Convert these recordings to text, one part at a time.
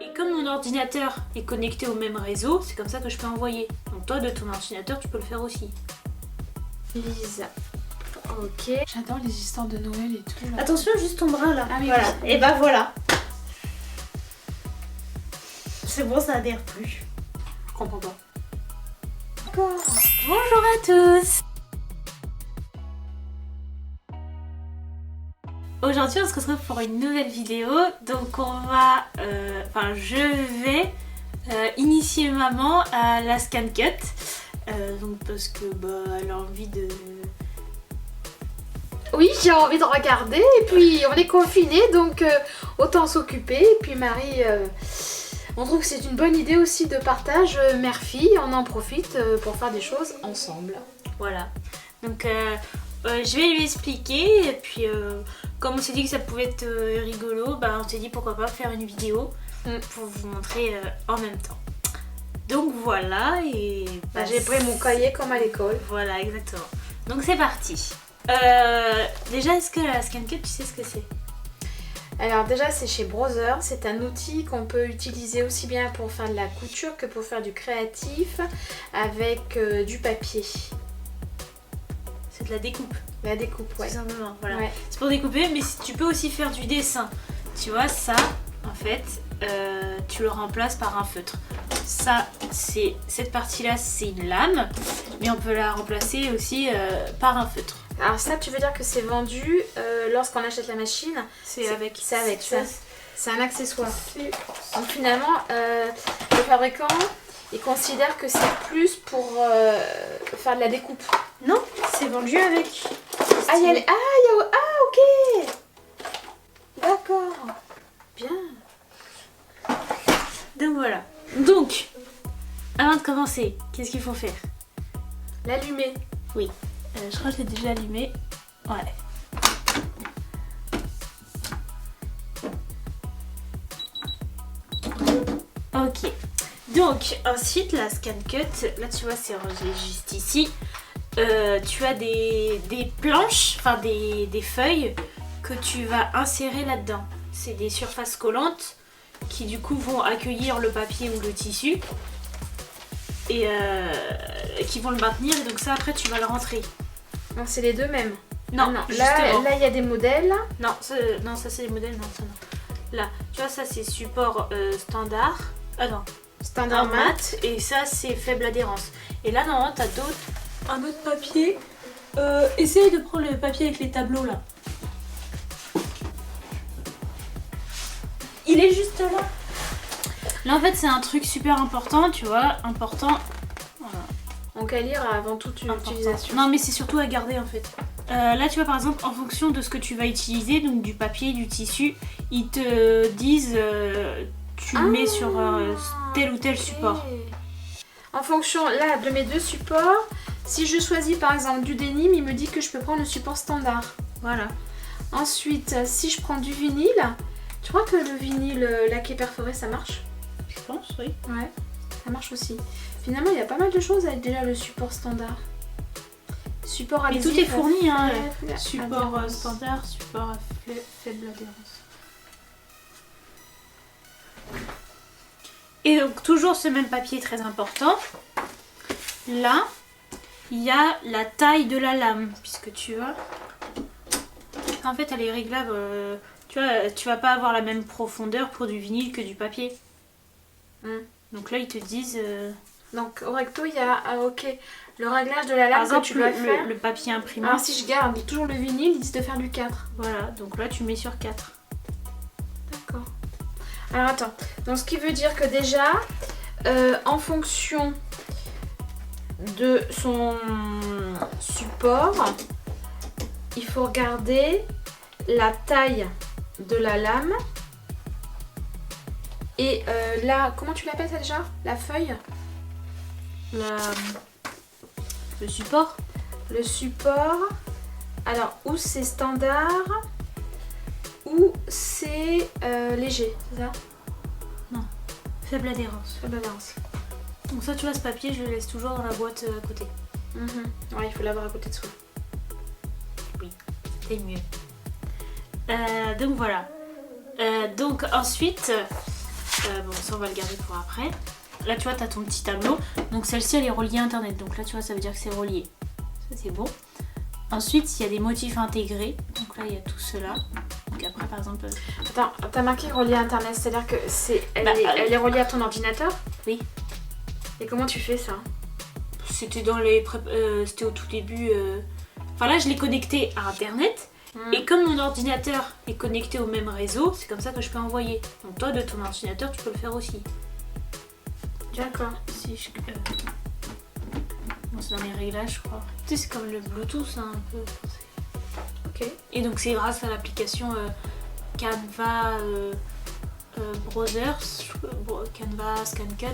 Et comme mon ordinateur est connecté au même réseau, c'est comme ça que je peux envoyer. Donc toi, de ton ordinateur, tu peux le faire aussi. Lisa. Ok. J'adore les histoires de Noël et tout. Là. Attention, juste ton bras là. Ah oui, voilà. oui. Et bah voilà. C'est bon, ça adhère plus. Je comprends pas. D'accord. Bonjour à tous. Aujourd'hui, on se retrouve pour une nouvelle vidéo. Donc on va... je vais initier maman à la ScanCut. Donc parce que elle a envie de... Oui, j'ai envie de regarder et puis on est confinés donc autant s'occuper. Et puis Marie, on trouve que c'est une bonne idée aussi de partage mère-fille. On en profite pour faire des choses ensemble. Voilà. Donc je vais lui expliquer et puis comme on s'est dit que ça pouvait être rigolo, on s'est dit pourquoi pas faire une vidéo pour vous montrer en même temps. Donc voilà et... j'ai pris mon cahier comme à l'école. Voilà, exactement. Donc c'est parti. Déjà, est-ce que la ScanCut, tu sais ce que c'est? Alors déjà c'est chez Brother, c'est un outil qu'on peut utiliser aussi bien pour faire de la couture que pour faire du créatif avec du papier. C'est de la découpe. La découpe, ouais. Tout simplement, voilà. Ouais. C'est pour découper, mais tu peux aussi faire du dessin. Tu vois, ça, en fait, tu le remplaces par un feutre. Ça, cette partie-là, c'est une lame, mais on peut la remplacer aussi par un feutre. Alors ça, tu veux dire que c'est vendu lorsqu'on achète la machine? C'est avec ça. C'est un accessoire. C'est... Donc finalement, le fabricant, il considère que c'est plus pour faire de la découpe. Non, c'est vendu avec. Ok. D'accord. Bien. Donc voilà. Donc, avant de commencer, qu'est-ce qu'il faut faire? L'allumer. Oui. Je crois que je l'ai déjà allumé. Ouais. Ok. Donc, ensuite, la ScanCut, là tu vois, c'est rangé juste ici. Tu as des planches, enfin des feuilles que tu vas insérer là-dedans. C'est des surfaces collantes qui du coup vont accueillir le papier ou le tissu et qui vont le maintenir. Et donc ça, après, tu vas le rentrer. Non, c'est les deux mêmes. Non, Là, justement. il y a des modèles. Non, ça c'est les modèles, non, ça non. Là, tu vois, ça c'est support standard. Ah non, Standard mat. et ça c'est faible adhérence. Et là, normalement, t'as un autre papier. Essaye de prendre le papier avec les tableaux là. Il est juste là. Là, en fait, c'est un truc super important, tu vois, important. Voilà. Donc à lire avant toute utilisation. Non, mais c'est surtout à garder en fait. Là, tu vois, par exemple, en fonction de ce que tu vas utiliser, donc du papier, du tissu, ils te disent tu le mets sur tel ou tel support. En fonction là de mes deux supports, si je choisis par exemple du denim, il me dit que je peux prendre le support standard. Voilà. Ensuite, si je prends du vinyle, tu crois que le vinyle laqué perforé ça marche? Je pense, oui. Ouais, ça marche aussi. Finalement, il y a pas mal de choses avec déjà le support standard. Support Mais adhésif. tout est fourni, hein. Faible Support adhérence. standard, support à faible adhérence. Et donc, toujours ce même papier très important. Là, il y a la taille de la lame, puisque tu vois. En fait, elle est réglable. Tu vois, tu vas pas avoir la même profondeur pour du vinyle que du papier. Donc là, ils te disent... Donc au recto, il y a le réglage de la Par lame exemple, que tu dois faire. le papier imprimé. Alors si je garde toujours le vinyle, ils disent de faire du 4. Voilà, donc là, tu mets sur 4. D'accord. Alors attends, donc ce qui veut dire que déjà, en fonction de son support, il faut regarder la taille de la lame. Et là, comment tu l'appelles ça déjà? La feuille? Le support. Le support. Alors, où c'est standard, ou c'est léger, c'est ça? Faible adhérence. Faible adhérence. Donc ça, tu vois, ce papier, je le laisse toujours dans la boîte à côté. Ouais, il faut l'avoir à côté de soi. Oui, c'est mieux. Donc voilà. Donc ensuite, Bon, ça on va le garder pour après. Là tu vois, tu as ton petit tableau. Donc celle-ci elle est reliée à internet. Donc là tu vois, ça veut dire que c'est relié. Ça c'est bon. Ensuite il y a des motifs intégrés. Donc là il y a tout cela. Donc après par exemple... Attends, t'as marqué relié à internet, c'est-à-dire que elle est reliée à ton ordinateur? Oui. Et comment tu fais ça? C'était c'était au tout début. Enfin là je l'ai connecté à internet. Et comme mon ordinateur est connecté au même réseau, c'est comme ça que je peux envoyer. Donc toi de ton ordinateur tu peux le faire aussi. D'accord. Si je... Bon, c'est dans les réglages je crois. Tu sais c'est comme le Bluetooth hein, un peu. Ok. Et donc c'est grâce à l'application Canva Browsers, Canva ScanCut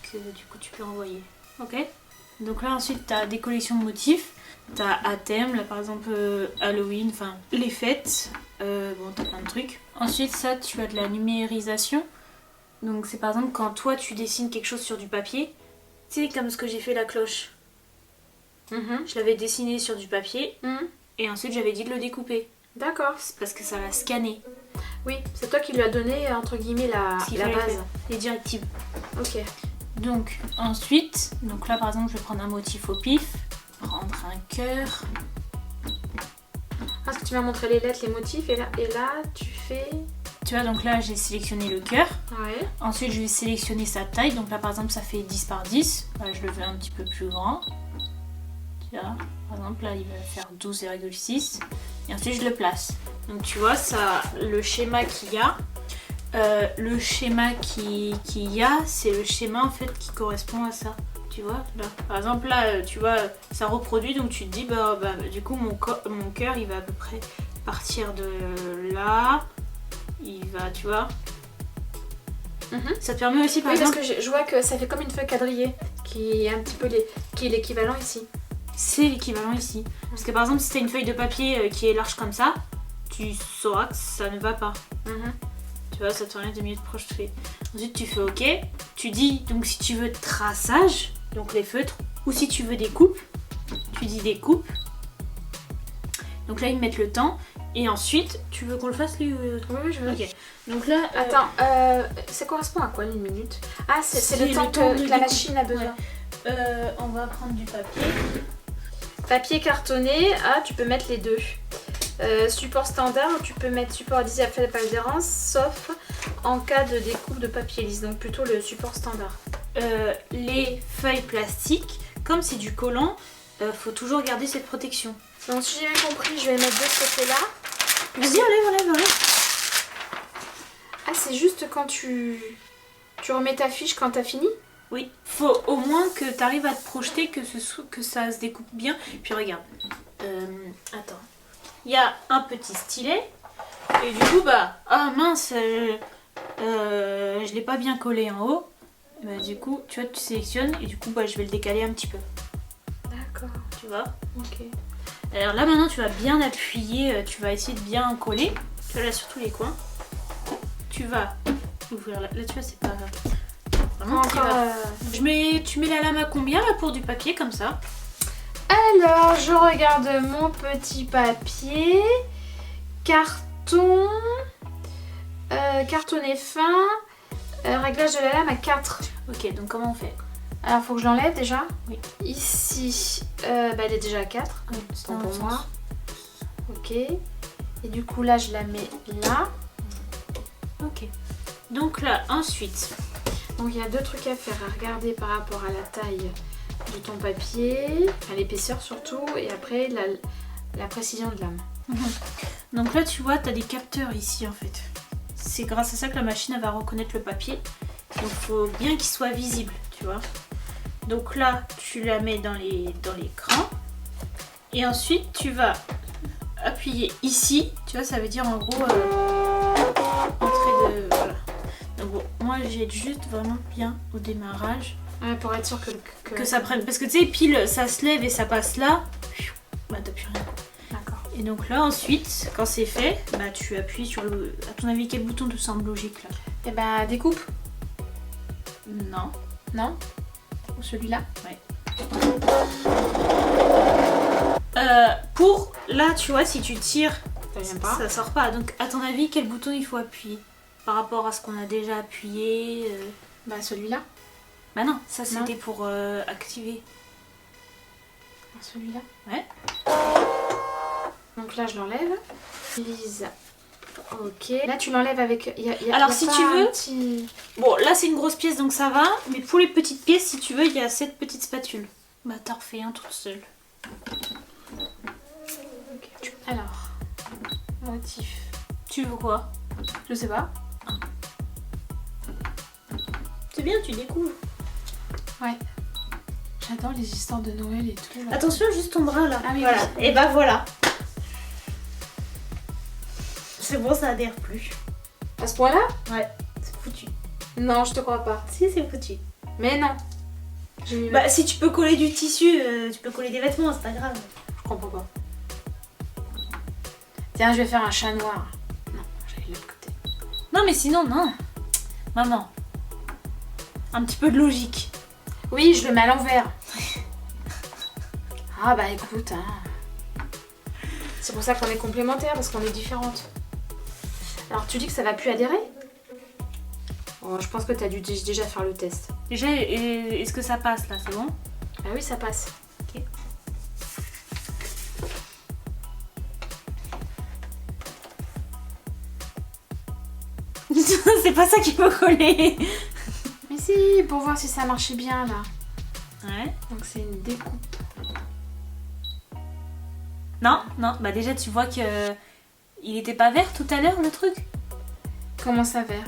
que du coup tu peux envoyer. Ok. Donc là ensuite tu as des collections de motifs. T'as à thème, là par exemple Halloween, enfin les fêtes, bon t'as plein de trucs. Ensuite ça tu as de la numérisation. Donc c'est par exemple quand toi tu dessines quelque chose sur du papier. Tu sais comme ce que j'ai fait la cloche. Je l'avais dessiné sur du papier et ensuite j'avais dit de le découper. D'accord. C'est parce que ça l'a scanné. Oui, c'est toi qui lui as donné entre guillemets la base. Les directives. Ok. Donc ensuite, donc là par exemple je vais prendre un motif au pif. Prendre un cœur. Parce que tu m'as montré les lettres, les motifs et là tu fais... Tu vois donc là j'ai sélectionné le cœur. Ouais. Ensuite je vais sélectionner sa taille. Donc là par exemple ça fait 10 par 10. Là, je le fais un petit peu plus grand. Tu vois, par exemple là il va faire 12,6. Et ensuite je le place. Donc tu vois ça, le schéma qu'il y a. Le schéma qu'il y a, c'est le schéma en fait qui correspond à ça. Tu vois, là. Par exemple, là, tu vois, ça reproduit, donc tu te dis, du coup, mon cœur, il va à peu près partir de là. Il va, tu vois. Ça te permet aussi, par exemple... parce que je vois que ça fait comme une feuille quadrillée, qui est un petit peu qui est l'équivalent ici. C'est l'équivalent ici. Parce que, par exemple, si tu as une feuille de papier qui est large comme ça, tu sauras que ça ne va pas. Tu vois, ça te permet de mieux te projeter. Ensuite, tu fais OK. Tu dis, donc, si tu veux traçage... Donc les feutres, ou si tu veux des coupes, tu dis des coupes. Donc là ils mettent le temps. Et ensuite, tu veux qu'on le fasse lui? Oui, je veux. Ok. Donc là... Attends, ça correspond à quoi une minute? Ah, c'est le temps que la machine a besoin. Ouais. On va prendre du papier. Papier cartonné, tu peux mettre les deux. Support standard, tu peux mettre support adhésif à faible adhérence, sauf en cas de découpe de papier lisse. Donc plutôt le support standard. Les feuilles plastiques, comme c'est du collant, faut toujours garder cette protection. Donc si j'ai bien compris, je vais mettre de ce côté-là. Vas-y, enlève. Ah, c'est juste quand tu remets ta fiche quand t'as fini? Oui. Faut au moins que tu arrives à te projeter, que ça se découpe bien. Puis regarde. Attends. Il y a un petit stylet. Et du coup, ah mince, je l'ai pas bien collé en haut. Du coup, tu vois, tu sélectionnes et du coup, je vais le décaler un petit peu. D'accord. Tu vois? Ok. Alors là, maintenant, tu vas bien appuyer, tu vas essayer de bien coller. Tu vois, là, sur tous les coins. Tu vas ouvrir là. Là, tu vois, c'est pas... Vraiment, tu mets la lame à combien, là, pour du papier, comme ça? Alors, je regarde mon petit papier. Carton. Cartonné fin. Réglage de la lame à 4. Ok, donc comment on fait? Alors, faut que je l'enlève déjà. Oui. Ici, elle est déjà à 4. Oui, c'est bon pour moi. Ok. Et du coup, là, je la mets là. Ok. Donc là, ensuite... Donc, il y a deux trucs à faire. À regarder par rapport à la taille de ton papier, à l'épaisseur surtout, et après, la précision de lame. Donc là, tu vois, tu as des capteurs ici, en fait. C'est grâce à ça que la machine elle va reconnaître le papier. Donc il faut bien qu'il soit visible, tu vois. Donc là, tu la mets dans l'écran. Et ensuite, tu vas appuyer ici. Tu vois, ça veut dire en gros entrée de... Voilà. Donc bon, moi j'ai juste vraiment bien au démarrage. Ouais, pour être sûr que ça prenne. Parce que tu sais, pile, ça se lève et ça passe là. T'as plus rien. D'accord. Et donc là, ensuite, quand c'est fait, tu appuies sur le... À ton avis, quel bouton te semble logique là? Et découpe. Non. Non? Ou celui-là? Ouais. Pour... Là, tu vois, si tu tires, ça vient pas. Ça sort pas. Donc, à ton avis, quel bouton il faut appuyer? par rapport à ce qu'on a déjà appuyé. Bah celui-là. Bah non, ça Non. c'était pour activer. Celui-là. Ouais. Donc là je l'enlève. Lise. Ok. Là tu l'enlèves avec. Alors, si tu veux- Petit... Bon, là c'est une grosse pièce donc ça va, mais pour les petites pièces, si tu veux, il y a cette petite spatule. Bah t'en refais un toute seule. Alors. Motif. Tu veux quoi? Je sais pas. C'est bien, tu découvres. Ouais. J'adore les histoires de Noël et tout. Là. Attention, juste ton bras là. Ah oui, voilà. oui. Et bah voilà. C'est bon, ça adhère plus. À ce point-là? Ouais, c'est foutu. Non, je te crois pas. Si, c'est foutu. Mais non. J'ai mis Bah si tu peux coller du tissu, tu peux coller des vêtements, c'est pas grave. Je comprends pas. Tiens, je vais faire un chat noir. Non, j'allais de l'autre côté. Non mais sinon, non. Maman. Un petit peu de logique. Oui, je le mets à l'envers. Ah bah écoute, hein. C'est pour ça qu'on est complémentaires, parce qu'on est différentes. Alors tu dis que ça va plus adhérer? Oh, je pense que t'as dû déjà faire le test. Déjà, est-ce que ça passe là, c'est bon? Ah oui, ça passe. Ok. C'est pas ça qu'il faut coller. Mais si, pour voir si ça marchait bien là. Ouais. Donc c'est une découpe. Non, non, bah déjà tu vois que il était pas vert tout à l'heure le truc. Comment ça vert?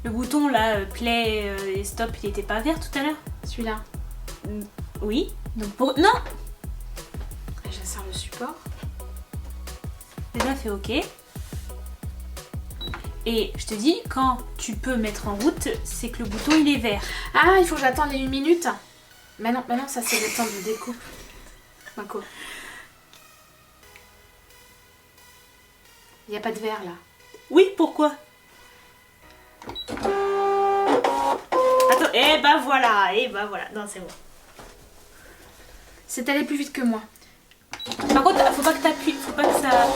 Le bouton là, play et stop, il était pas vert tout à l'heure. Celui-là. Oui. Donc pour... Non. J'insère le support. Déjà fait OK. Et je te dis, quand tu peux mettre en route, c'est que le bouton il est vert. Ah, il faut que j'attende les 1 minute. Mais non, ça c'est le temps de découpe. Marco. Il n'y a pas de vert là. Oui, pourquoi? Attends, et bah voilà, non c'est bon. C'est allé plus vite que moi. Par contre, faut pas que t'appuies, faut pas que ça...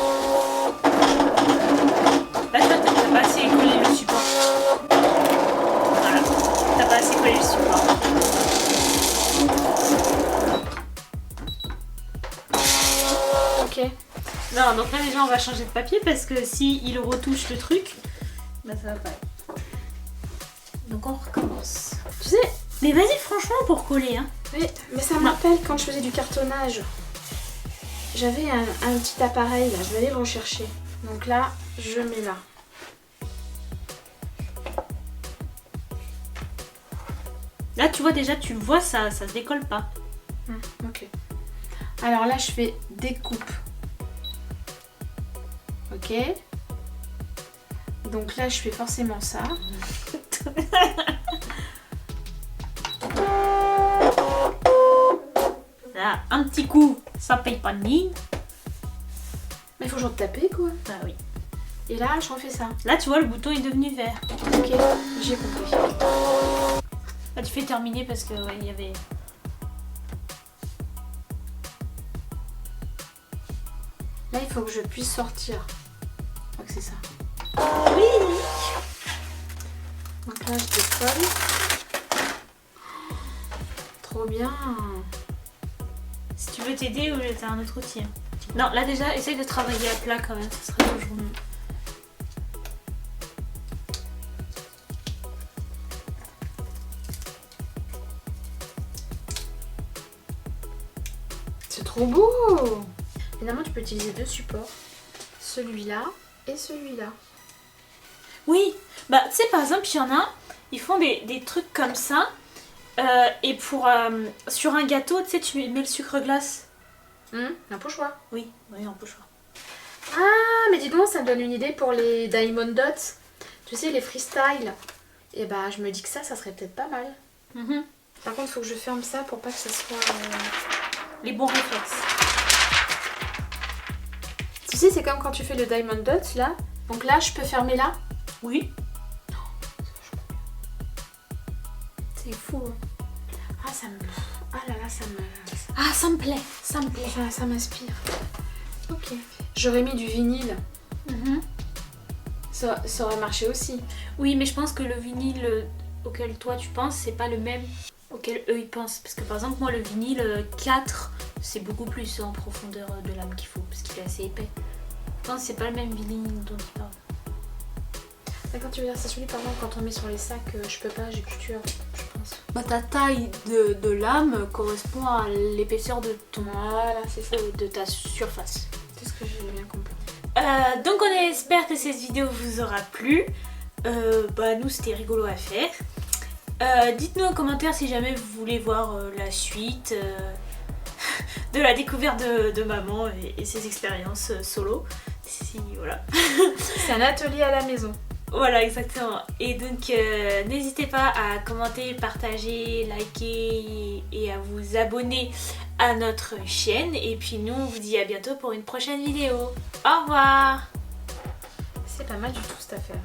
Là, t'as pas assez collé le support. Voilà, t'as pas assez collé le support. Ok. Non, donc là déjà on va changer de papier parce que si il retouche le truc, bah ça va pas. Donc on recommence. Tu sais, Mais vas-y franchement pour coller hein. mais ça me rappelle quand je faisais du cartonnage. J'avais un petit appareil là, je vais aller le rechercher. Donc là, je mets là. Là tu vois déjà, tu le vois, ça se décolle pas. Ok. Alors là, je fais découpe. Ok. Donc là, je fais forcément ça. Là, un petit coup, ça paye pas de mine. Mais il faut toujours taper quoi. Bah oui. Et là, je refais ça. Là tu vois, le bouton est devenu vert. Ok, j'ai compris. Là tu fais terminer parce que ouais, il y avait... Là, il faut que je puisse sortir. Je crois que c'est ça. Oui. Donc là, je décolle. Trop bien. Si tu veux t'aider ou t'as un autre outil. Non, là déjà, essaye de travailler à plat quand même, ça serait toujours mieux. C'est trop beau. Finalement, tu peux utiliser 2 supports. Celui-là et celui-là. Oui, bah tu sais par exemple, il y en a, ils font des trucs comme ça. Et pour sur un gâteau, tu sais, tu mets le sucre glace. Un pochoir. Oui, un pochoir. Ah, mais dis donc, ça me donne une idée pour les Diamond Dots. Tu sais, les freestyle. Et bah, je me dis que ça serait peut-être pas mal. Par contre, il faut que je ferme ça pour pas que ça soit... Les bons réflexes. Tu sais, c'est comme quand tu fais le Diamond Dots, là. Donc là, je peux fermer là. Oui. C'est fou. Ah, ça me... Ah là là, ça me... Ah, ça me plaît, ça me plaît. Ça m'inspire. Ok. J'aurais mis du vinyle. Ça aurait marché aussi. Oui, mais je pense que le vinyle auquel toi tu penses, c'est pas le même auquel eux ils pensent. Parce que par exemple, moi le vinyle 4, c'est beaucoup plus en profondeur de lame qu'il faut, parce qu'il est assez épais. Je pense que c'est pas le même vinyle dont ils parlent. Quand tu veux dire ça sur lui, par exemple, quand on met sur les sacs, je peux pas, j'ai couture, je pense. Bah, ta taille de lame correspond à l'épaisseur de Voilà, c'est ça. de ta surface. C'est ce que j'ai bien compris. Donc on espère que cette vidéo vous aura plu. Nous c'était rigolo à faire. Dites-nous en commentaire si jamais vous voulez voir la suite de la découverte de maman et ses expériences solo. Voilà. C'est un atelier à la maison. Voilà, exactement. Et donc n'hésitez pas à commenter, partager, liker et à vous abonner à notre chaîne. Et puis nous on vous dit à bientôt pour une prochaine vidéo. Au revoir. C'est pas mal du tout cette affaire.